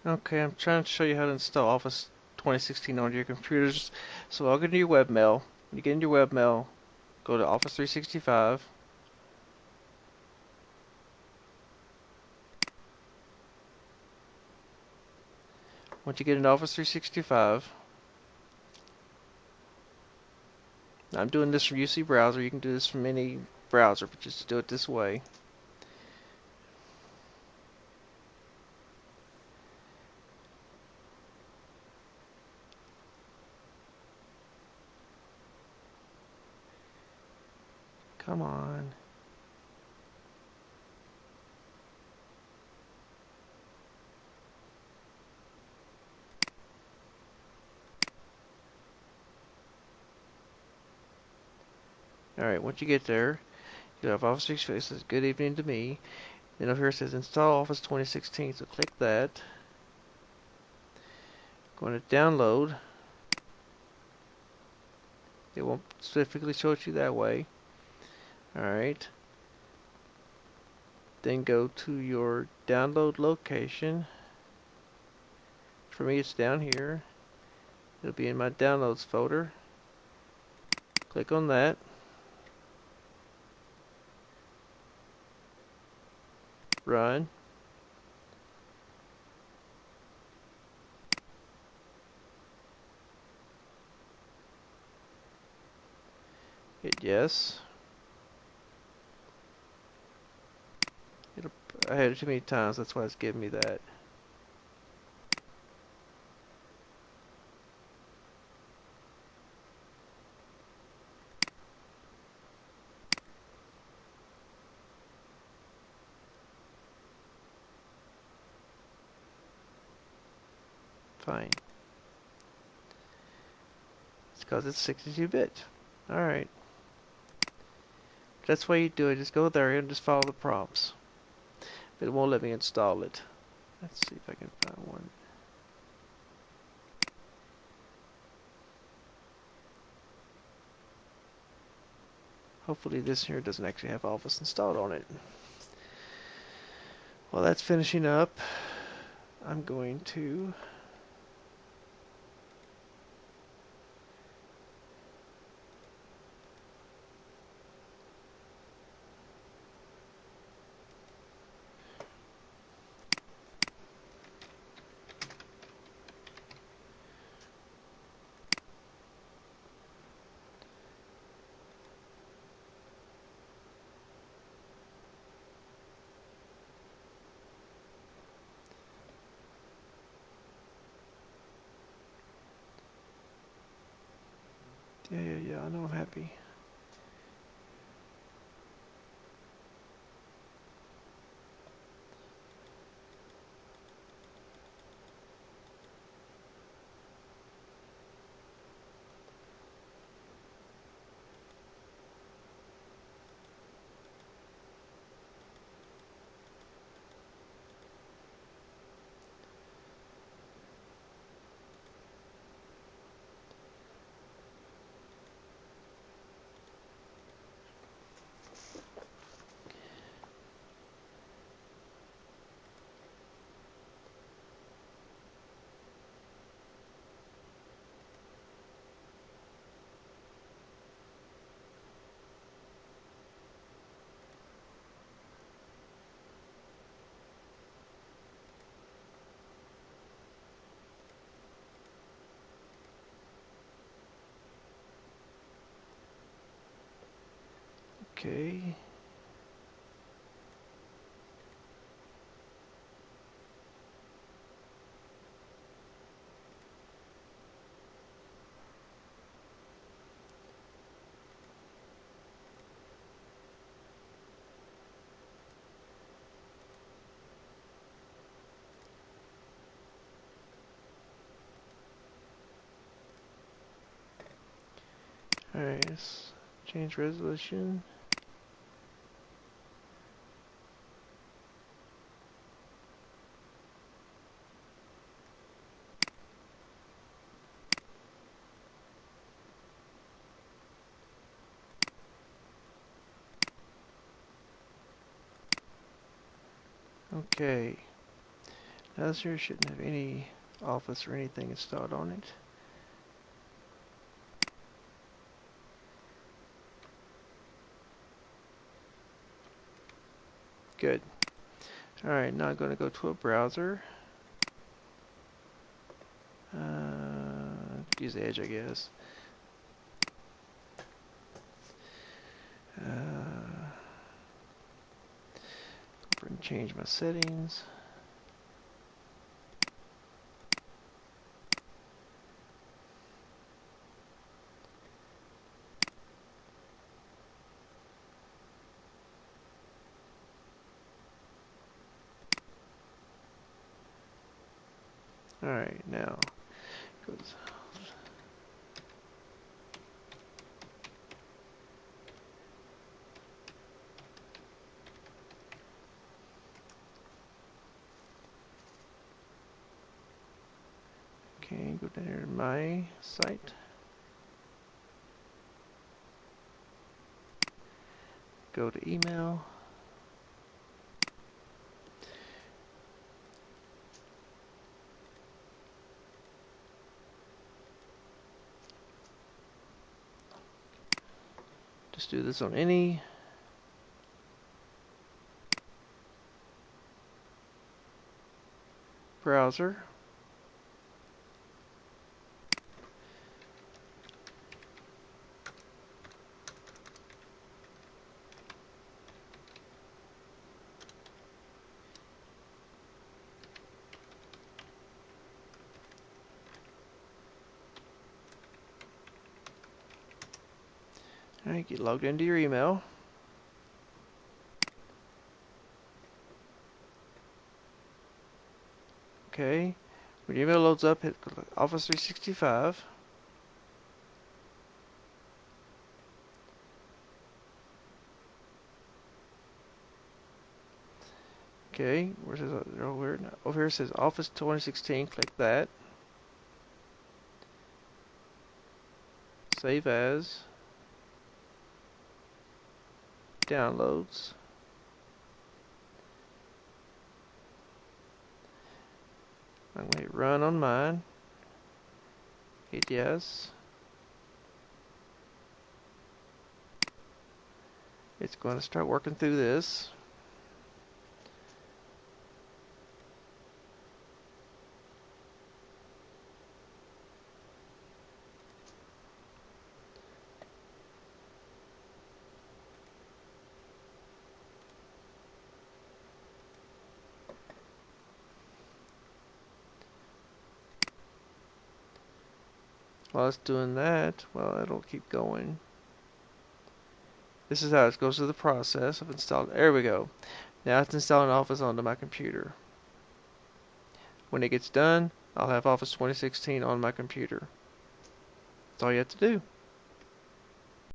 Okay, I'm trying to show you how to install Office 2016 on your computers. So log into your webmail. When you get into your webmail, go to Office 365. Once you get into Office 365, I'm doing this from UC Browser. You can do this from any browser, but just do it this way. Come on. Alright, once you get there, you have Office 365. It says good evening to me. Then over here it says install Office 2016. So click that. Going to download. It won't specifically show it you that way. Alright. Then go to your download location. For me, it's down here. It'll be in my downloads folder. Click on that. Run. Hit yes. I had it too many times, that's why it's giving me that. Fine. It's because it's 62-bit. Alright. That's why you do it. Just go there and just follow the prompts. But it won't let me install it. Let's see if I can find one. Hopefully this here doesn't actually have Office installed on it. While that's finishing up, I'm going to yeah, I know I'm happy. Okay. Alright, let's change resolution. Okay. Now this here shouldn't have any Office or anything installed on it. Good. Alright, now I'm going to go to a browser. Use Edge, I guess. Over and change my settings. Alright, now goes. Okay, go down here to my site. Go to email. Just do this on any browser. Alright, get logged into your email. Okay, when your email loads up, hit Office 365. Okay, where says over here it says Office 2016. Click that. Save as. Downloads. I'm going to hit run on mine. Hit yes. It's going to start working through this. While it's doing that, well, it'll keep going. This is how it goes through the process of installing. There we go. Now it's installing Office onto my computer. When it gets done, I'll have Office 2016 on my computer. That's all you have to do.